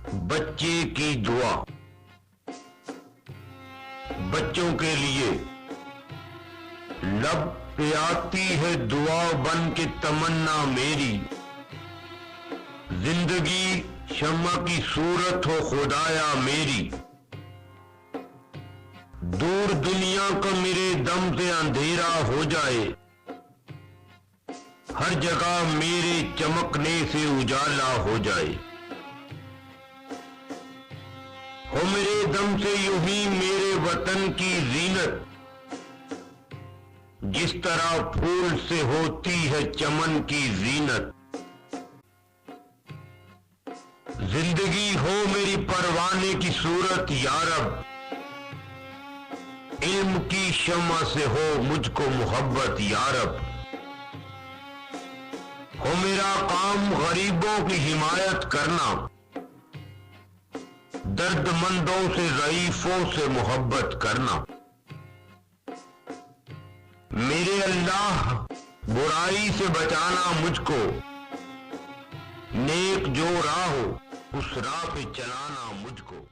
बच्चे की दुआ। बच्चों के लिए लब पे आती है दुआ बन के तमन्ना मेरी। जिंदगी शम्मा की सूरत हो खुदाया मेरी। दूर दुनिया का मेरे दम से अंधेरा हो जाए, हर जगह मेरे चमकने से उजाला हो जाए। हो मेरे दम से यूं ही मेरे वतन की जीनत, जिस तरह फूल से होती है चमन की जीनत। जिंदगी हो मेरी परवाने की सूरत यारब, इल्म की शम्मा से हो मुझको मोहब्बत यारब। हो मेरा काम गरीबों की हिमायत करना, दर्दमंदों से ज़ईफों से मोहब्बत करना। मेरे अल्लाह बुराई से बचाना मुझको, नेक जो राह हो उस राह पे चलाना मुझको।